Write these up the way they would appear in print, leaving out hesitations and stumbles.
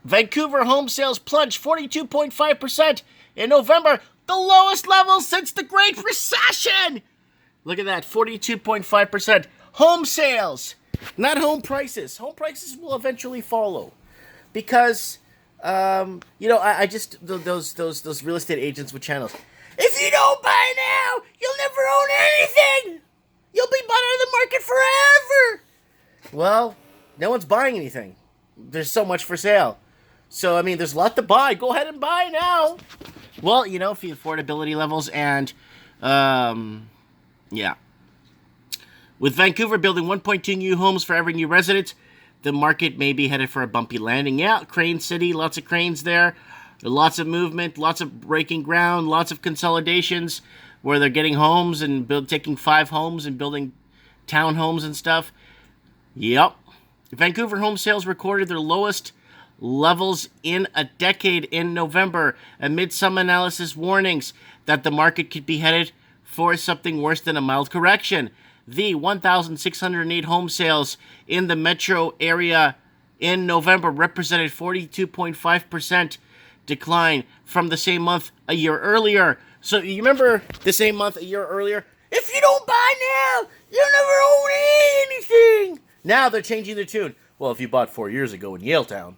Vancouver home sales plunged 42.5% in November, the lowest level since the Great Recession. Look at that, 42.5%. Home sales, not home prices. Home prices will eventually follow because, I just those real estate agents with channels. If you don't buy now, you'll never own anything. You'll be bought out of the market forever. Well, no one's buying anything. There's so much for sale. So, there's a lot to buy. Go ahead and buy now. Well, for the affordability levels and, yeah. With Vancouver building 1.2 new homes for every new resident, the market may be headed for a bumpy landing. Yeah, Crane City, lots of cranes there. Lots of movement, lots of breaking ground, lots of consolidations where they're getting homes and taking 5 homes and building townhomes and stuff. Yep. Vancouver home sales recorded their lowest levels in a decade in November, amid some analysis warnings that the market could be headed for something worse than a mild correction. The 1,608 home sales in the metro area in November represented 42.5% decline from the same month a year earlier. So you remember the same month a year earlier? If you don't buy now, you'll never own anything. Now they're changing the tune. Well, if you bought 4 years ago in Yaletown,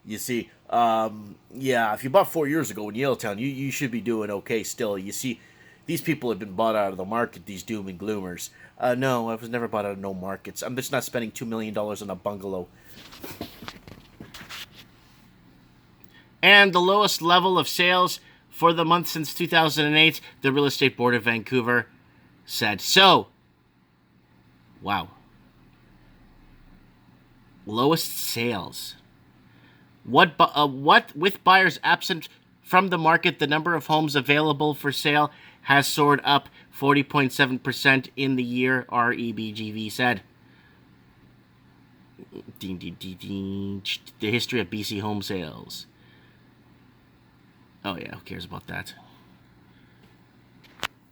you see, if you bought 4 years ago in Yaletown, you should be doing okay still. You see, these people have been bought out of the market, these doom and gloomers. No, I was never bought out of no markets. I'm just not spending $2 million on a bungalow. And the lowest level of sales for the month since 2008, the Real Estate Board of Vancouver said so. Wow. Lowest sales. What with buyers absent from the market, the number of homes available for sale has soared up 40.7% in the year, REBGV said. The history of BC home sales. Oh yeah, who cares about that?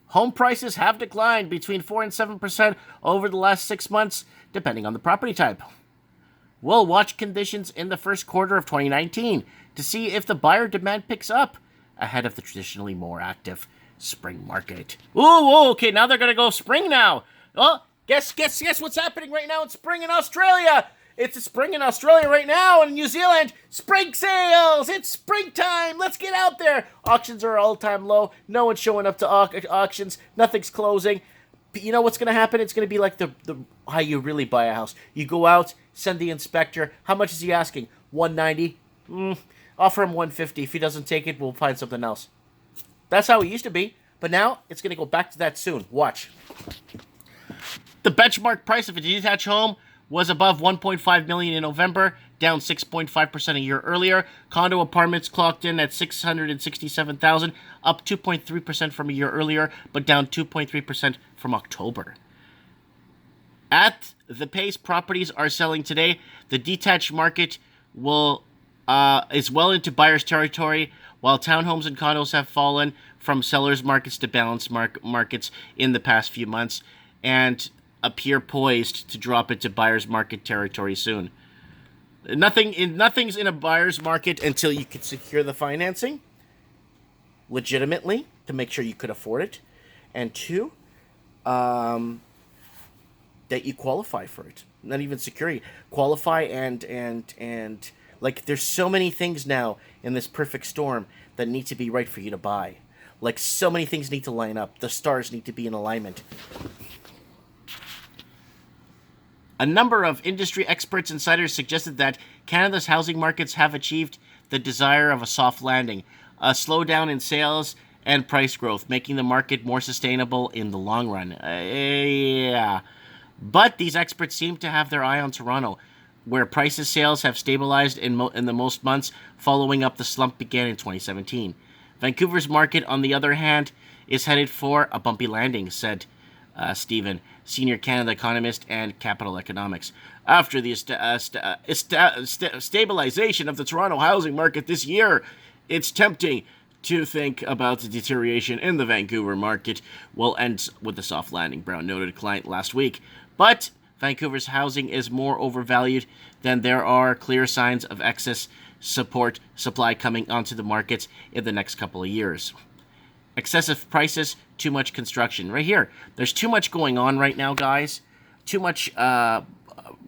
Home prices have declined between 4 and 7% over the last 6 months, depending on the property type. We'll watch conditions in the first quarter of 2019 to see if the buyer demand picks up ahead of the traditionally more active spring market. Ooh, okay, now they're gonna go spring now. Oh, guess what's happening right now in spring in Australia? It's a spring in Australia right now, and in New Zealand, spring sales! It's springtime! Let's get out there! Auctions are all-time low. No one's showing up to auctions. Nothing's closing. But you know what's going to happen? It's going to be like the how you really buy a house. You go out, send the inspector. How much is he asking? $190? Offer him $150. If he doesn't take it, we'll find something else. That's how it used to be. But now, it's going to go back to that soon. Watch. The benchmark price of a detached home was above $1.5 million in November, down 6.5% a year earlier. Condo apartments clocked in at $667,000, up 2.3% from a year earlier, but down 2.3% from October. At the pace properties are selling today, the detached market is well into buyer's territory, while townhomes and condos have fallen from sellers' markets to balanced markets in the past few months, and appear poised to drop into buyer's market territory soon. Nothing's in a buyer's market until you can secure the financing legitimately to make sure you could afford it, and 2, that you qualify for it. Not even security, qualify and like there's so many things now in this perfect storm that need to be right for you to buy. Like so many things need to line up. The stars need to be in alignment. A number of industry experts and insiders suggested that Canada's housing markets have achieved the desire of a soft landing, a slowdown in sales and price growth, making the market more sustainable in the long run. Yeah. But these experts seem to have their eye on Toronto, where prices sales have stabilized in the most months following up the slump began in 2017. Vancouver's market, on the other hand, is headed for a bumpy landing, said Stephen, senior Canada economist and Capital Economics. After the stabilization of the Toronto housing market this year, it's tempting to think about the deterioration in the Vancouver market will end with a soft landing, Brown noted a client last week. But Vancouver's housing is more overvalued, then there are clear signs of excess supply coming onto the markets in the next couple of years. Excessive prices, too much construction. Right here, there's too much going on right now, guys. Too much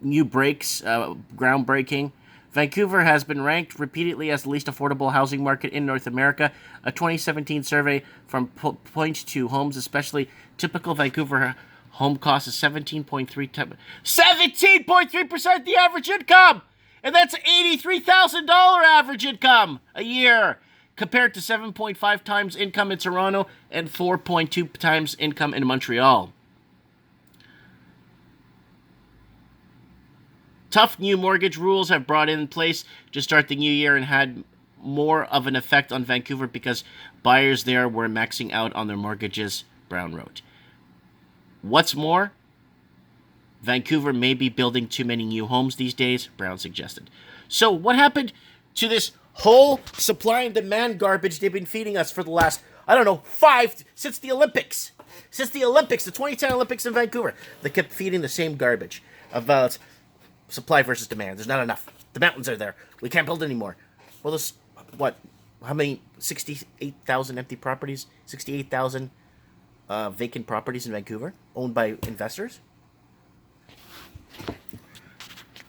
new breaks, groundbreaking. Vancouver has been ranked repeatedly as the least affordable housing market in North America. A 2017 survey from Plunge Homes, especially typical Vancouver home cost is 17.3% the average income, and that's $83,000 average income a year, compared to 7.5 times income in Toronto and 4.2 times income in Montreal. Tough new mortgage rules have brought in place to start the new year and had more of an effect on Vancouver because buyers there were maxing out on their mortgages, Brown wrote. What's more, Vancouver may be building too many new homes these days, Brown suggested. So what happened to this whole supply and demand garbage they've been feeding us for the last, since the Olympics? Since the Olympics, the 2010 Olympics in Vancouver, they kept feeding the same garbage about supply versus demand. There's not enough. The mountains are there. We can't build anymore. Well, this, how many, 68,000 empty properties? 68,000 vacant properties in Vancouver owned by investors?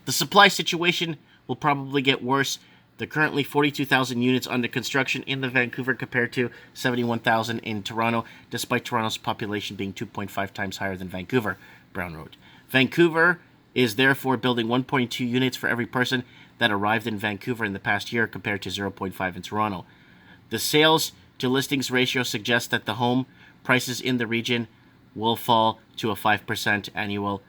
The supply situation will probably get worse. There are currently 42,000 units under construction in the Vancouver compared to 71,000 in Toronto, despite Toronto's population being 2.5 times higher than Vancouver, Brown wrote. Vancouver is therefore building 1.2 units for every person that arrived in Vancouver in the past year compared to 0.5 in Toronto. The sales to listings ratio suggests that the home prices in the region will fall to a 5% annual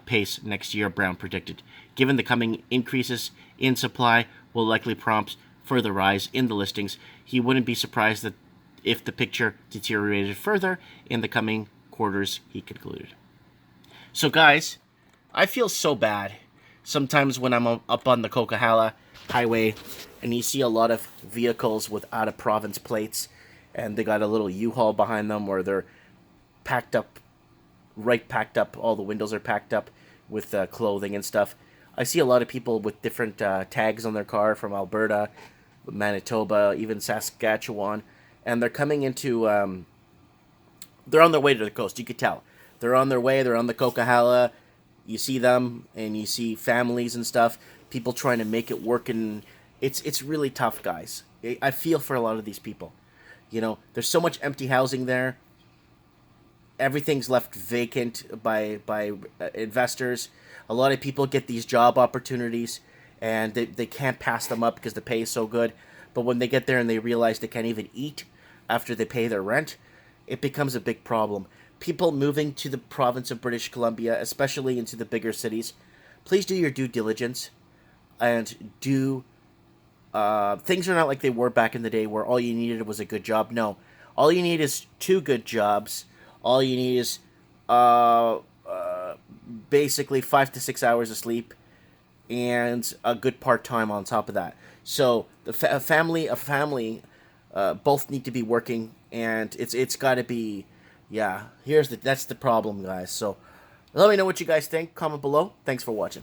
pace next year, Brown predicted. Given the coming increases in supply will likely prompt further rise in the listings, he wouldn't be surprised that if the picture deteriorated further in the coming quarters, he concluded. So guys, I feel so bad sometimes when I'm up on the Coquihalla Highway and you see a lot of vehicles with out-of-province plates and they got a little U-Haul behind them or they're packed up, all the windows are packed up with clothing and stuff. I see a lot of people with different tags on their car from Alberta, Manitoba, even Saskatchewan, and they're coming into, they're on their way to the coast, you could tell. They're on their way, they're on the Coquihalla. You see them, and you see families and stuff, people trying to make it work, and it's really tough, guys. I feel for a lot of these people. You know, there's so much empty housing there. Everything's left vacant by investors. A lot of people get these job opportunities, and they can't pass them up because the pay is so good. But when they get there and they realize they can't even eat after they pay their rent, it becomes a big problem. People moving to the province of British Columbia, especially into the bigger cities, please do your due diligence and do. Things are not like they were back in the day where all you needed was a good job. No, all you need is 2 good jobs. All you need is basically 5 to 6 hours of sleep and a good part-time on top of that. So the family both need to be working, and it's got to be. Yeah, that's the problem, guys. So let me know what you guys think. Comment below. Thanks for watching.